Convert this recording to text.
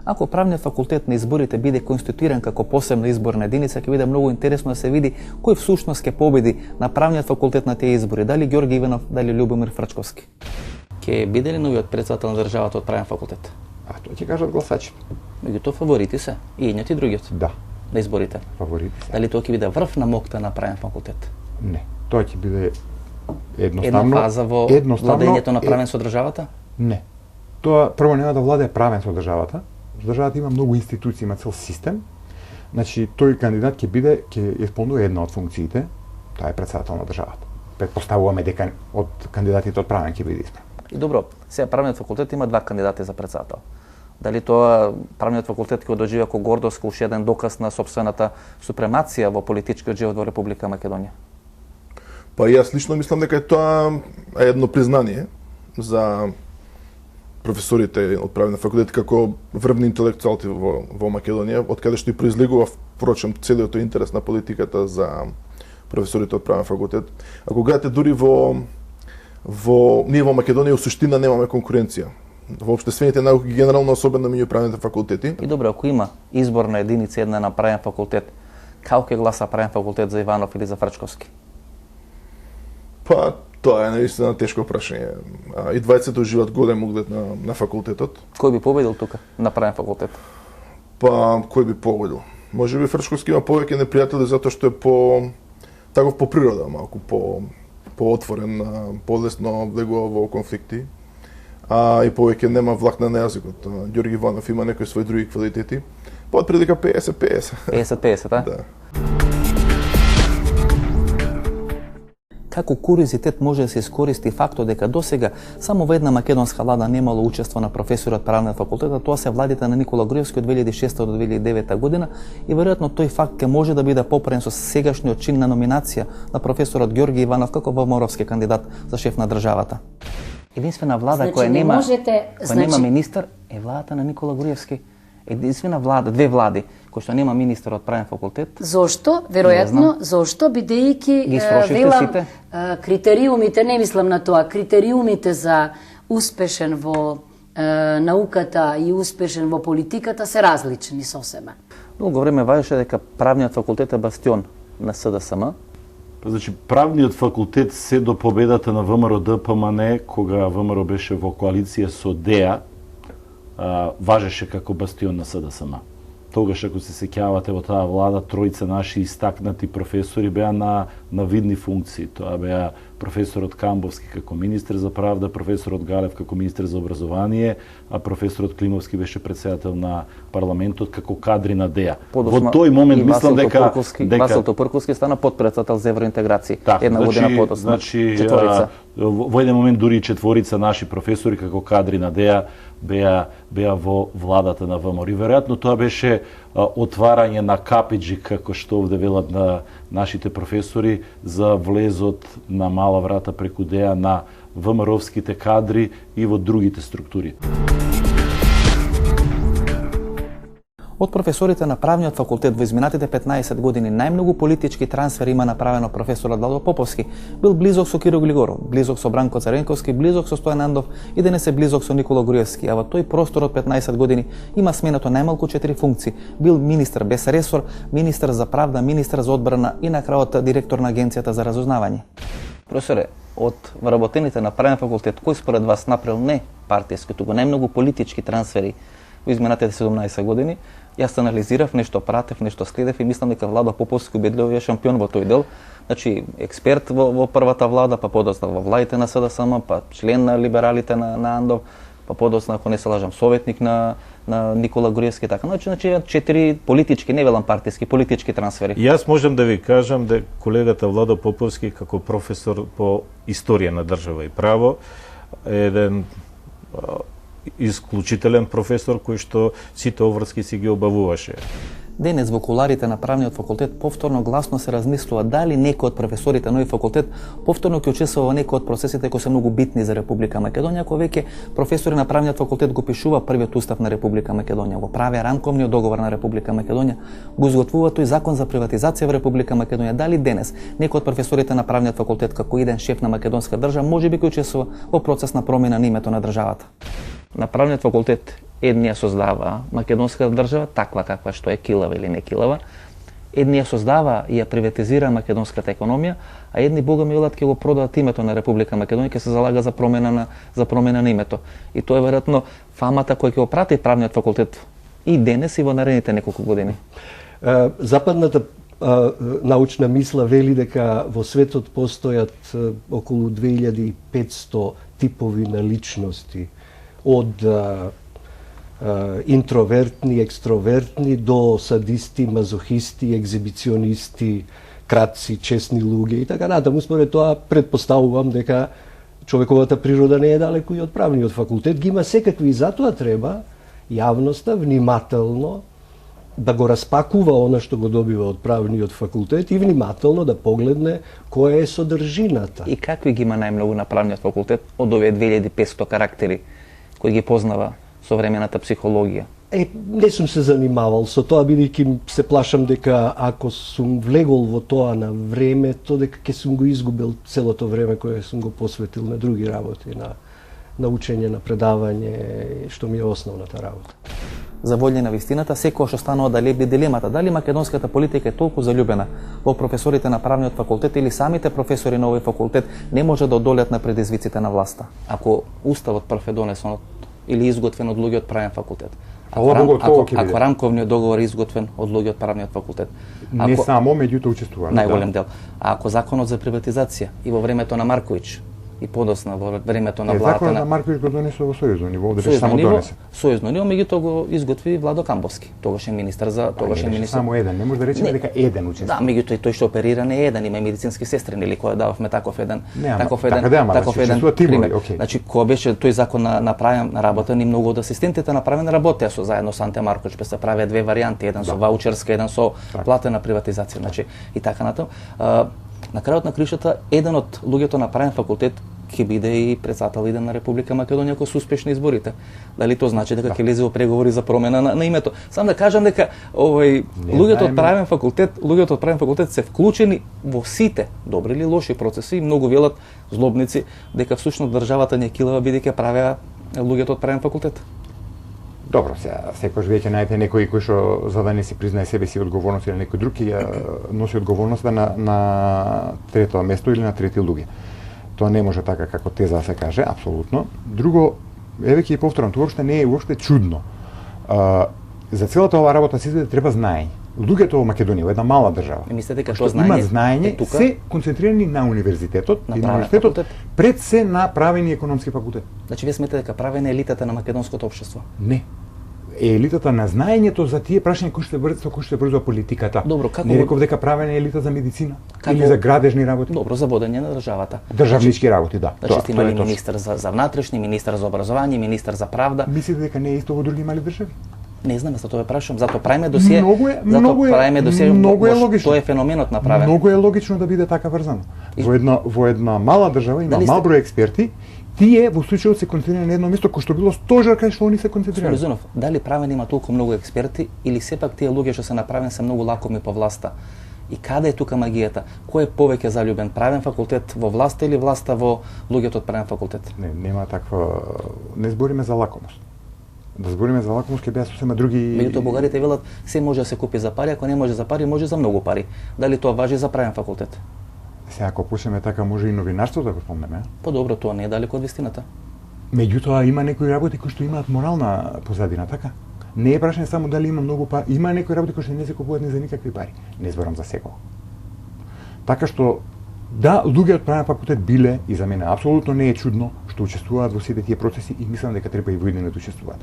Ако правниот факултет на изборите биде конституиран како посебна изборна единица, ќе биде многу интересно да се види кој всушност ќе победи на правниот факултет на тие избори, дали Ѓорги Иванов, дали Љубомир Фрчковски. Ќе биде ли новиот претседател на државата од правен факултет? А тоа ќе кажат гласачите. Меѓутоа фаворити се и едниот и другиот. Да. На изборите. Фаворити се. Дали тоа ќе биде врв на мокта на правен факултет? Не. Тоа ќе биде едноставно. Една фаза во владењето на правен со државата? Не. Тоа прво нема да владее правен со државата. Државата има многу институции, има цел систем. Значи тој кандидат ќе исполнува една од функциите, тоа е претседател на државата. Претпоставуваме дека од кандидатите од правен ќе биде избран. И добро, сега правниот факултет има два кандидати за претседател. Дали тоа правниот факултет ќе доживее како гордост, како уште еден доказ на сопствената супремација во политичкиот живот во Република Македонија? Па јас лично мислам дека тоа е едно признание за професорите од правен факултет како врвни интелектуалци во Македонија, од каде што и произлегува впрочем целиот интерес на политиката за професорите од правен факултет. Ако гледате дури ние во Македонија суштина немаме конкуренција. Во општествените науки генерално, особено меѓу правните факултети. И добро, ако има изборна единица една на правен факултет, како ќе гласа правен факултет за Иванов или за Фрчковски? Па тоа е наистина тешко прашање. И двајцата уживаат голем углед на факултетот. Кој би победил тука на правен факултет? Па кој би победил? Можеби Фрчковски има повеќе непријатели затоа што е таков по природа, малку поотворен, полесно влегува во конфликти. И повеќе нема влак на јазикот. Ѓорги Иванов има некои своји други квалитети. Па од прилика 50-50. 50-50, а? Да. Како куриозитет може да се искористи фактот дека досега само во една македонска влада немало учество на професори од правниот факултет, а тоа се владите на Никола Груевски од 2006 до 2009 година и веројатно тој факт ќе може да биде поправен со сегашниот чин на номинација на професорот Ѓорги Иванов како ВМРО-вски кандидат за шеф на државата. Единствена влада која нема министер е владата на Никола Груевски. Единствена влада, две влади кои што нема министер од правен факултет. Зошто? Веројатно, зошто бидејќи велам критериумите, не мислам на тоа, критериумите за успешен во науката и успешен во политиката се различни сосема. Долго време важеше дека правниот факултет е бастион на СДСМ. Значи, правниот факултет се до победата на ВМРО ДПМН, кога ВМРО беше во коалиција со ДЕА, важеше како бастион на СДСМ. Тогаш, ако се сеќавате во таа влада, тројца наши истакнати професори беа на видни функции. Тоа беа професорот Камбовски како министер за правда, професорот Галев како министер за образование, а професорот Климовски беше претседател на парламентот како кадри на ДЕА. Во тој момент мислам дека Васил Топурковски стана подпредседател за евроинтеграција. Една година подоцна. Четворица. Во еден момент дури четворица наши професори како кадри на ДЕА беа во владата на ВМРО. И веројатно тоа беше отварање на капиџи, како што овде велат на нашите професори, за влезот на мала врата преку ДЕА на ВМРО-вските кадри и во другите структури. Од професорите на правниот факултет во изминатите 15 години најмногу политички трансфери има направено професорот Владо Поповски. Бил близок со Киро Глигоров, близок со Бранко Царенковски, близок со Стојан Андов и денес е близок со Никола Груевски, а во тој простор од 15 години има сменато најмалку 4 функции. Бил министер без ресор, министер за правда, министер за одбрана и на крајот директор на Агенцијата за разузнавање. Професоре, од вработените на правен факултет, кој според вас направил не партијски, туку најмногу политички трансфери во изминатите 17 години? Јас анализирав, нешто пратев, нешто следев и мислам дека Владо Поповски убедливо е шампион во тој дел. Значи, експерт во првата влада, па подоцна во владите на СДСМ, па член на либералите на Андов, па подоцна, ако не се лажам, советник на Никола Груевски, така. Значи, 4 политички, не велам партиски, политички трансфери. Јас можам да ви кажам дека колегата Владо Поповски како професор по историја на држава и право е еден исклучителен професор кој што сите обврски си ги обавуваше. Денес во куларите на правниот факултет повторно гласно се размислува дали некој од професорите на овој факултет повторно ќе учествува во некој од процесите кои се многу битни за Република Македонија, кој веќе професори на правниот факултет го пишува првиот устав на Република Македонија, го прави рамковниот договор на Република Македонија, го изготвува тој закон за приватизација во Република Македонија. Дали денес некој од професорите на правниот факултет како иден шеф на македонска држава можеби ќе учествува во процес на промена на името на државата? На правниот факултет Едни ја создава македонската држава, таква каква што е, килава или не килава. Едни ја создава и ја приватизира македонската економија, а едни бога ми велат ќе го продаат името на Република Македонија, ќе се залага за промена на името. И тоа е веројатно фамата која ќе го прати правниот факултет и денес и во наредните неколку години. Западната научна мисла вели дека во светот постојат околу 2500 типови на личности, од интровертни, екстровертни до садисти, мазохисти, екзибиционисти, кратци, честни луѓе и така натаму. Според тоа претпоставувам дека човековата природа не е далеку и од правниот факултет. Ги има секакви и затоа треба јавноста внимателно да го распакува она што го добива од правниот факултет и внимателно да погледне која е содржината. И какви ги има најмногу на правниот факултет од овие 2500 карактери кои ги познава современата психологија? Не сум се занимавал со тоа, бидејќи се плашам дека ако сум влегол во тоа на времето, дека ќе сум го изгубил целото време кое сум го посветил на други работи, на учење, на предавање, што ми е основната работа. За волја на вистината, секој што станува да леби дилемата, дали македонската политика е толку заљубена во професорите на правниот факултет или самите професори на овој факултет не може да одолеат на предизвиците на власта. Ако уставот прв е донесен или изготвен од луѓе од правен факултет. Ако рамковниот договор е изготвен од луѓе од правниот факултет. Не само, меѓутоа учествува. Најголем дел. А ако законот за приватизација и во времето на Марковиќ и подосна во времето на владата законот на Марковиќ го донесува во сојузно ниво, да беше само донесен. Сојузно ниво, меѓутоа го изготви Владо Камбовски, тогашен министар за Само еден, не може да речеме дека еден учествува. Да, меѓутоа и тој што оперира не е еден, има медицински сестри, или која дававме таков еден пример. Значи, кога беше тој закон направен на работа, ни многу од асистентите направени работеа со заедно со Анте Марковиќ, па се правеа две варијанти, еден со ваучерска, еден со платена приватизација, значи и така натаму. На крајот на кришата, еден од луѓето на правен факултет ќе биде и председател иден на Република Македонија ако се успешни изборите. Дали тоа значи дека ќе лезе во преговори за промена на името? Само да кажам дека луѓето од правен факултет се вклучени во сите добри или лоши процеси и многу велат злобници дека всушност државата не килава бидејќи правеа луѓето од правен факултет. Добро, секојаш веќе најдете некој кој што за да не си признае себе си одговорност или некој друг ќе носи одговорноста на трето место или на трети луѓе. Тоа не може така како теза да се каже, апсолутно. Друго, еве ќе повторам, тоа уопште не е уопште чудно. За целата оваа работа се треба знаење. Луѓето во Македонија, во една мала држава, мислите дека тоа знаење имаат знаење, се концентрирани на универзитетот и на универзитетот пред се на правен и економски факултет. Значи вие сметате дека правен е елитата на македонското општество? Не. Елитата на знаењето за тие прашања кои што се врзува политиката. Добро, како не реков дека правен е елита за медицина или за градежни работи. Добро, за водење на државата. Државнички работи, да. Значи има министар за внатрешни, министар за образование, министар за правда. Мислите дека не е исто во други мали држави? Не знам, затоа ве прашам, затоа правиме досие. Многу е логично. Тоа е феноменот направен. Многу е логично да биде така врзано. Во една мала држава има мал број експерти. Тие во случајот се концентрирани на едно место кој што било стожер кај што они се концентрирани. Солизунов, дали правен има толку многу експерти или сепак тие луѓе што се направени се многу лакоми по власта? И каде е тука магијата? Кој е повеќе заљубен, правен факултет во власта или власта во луѓето од правен факултет? Не, нема таква, не збориме за лакомост. Да збориме за лакомост ќе беа сосема други. Меѓутоа бугарите велат се може да се купи за пари, ако не може за пари, може за многу пари. Дали тоа важи за правен факултет? Сега, ако почнеме така, може и новинарството да го спомнеме. Подобро, тоа не е далеко од вистината. Меѓутоа, има некои работи кои што имаат морална позадина, така? Не е прашање само дали има многу пари, има некои работи кои што не се купуваат ни за никакви пари. Не зборам за секој. Така што, да, луѓе од правен факултет биле, и за мене апсолутно не е чудно, што учествуваат во сите тие процеси и мислам дека треба и во иднина да учествуваат.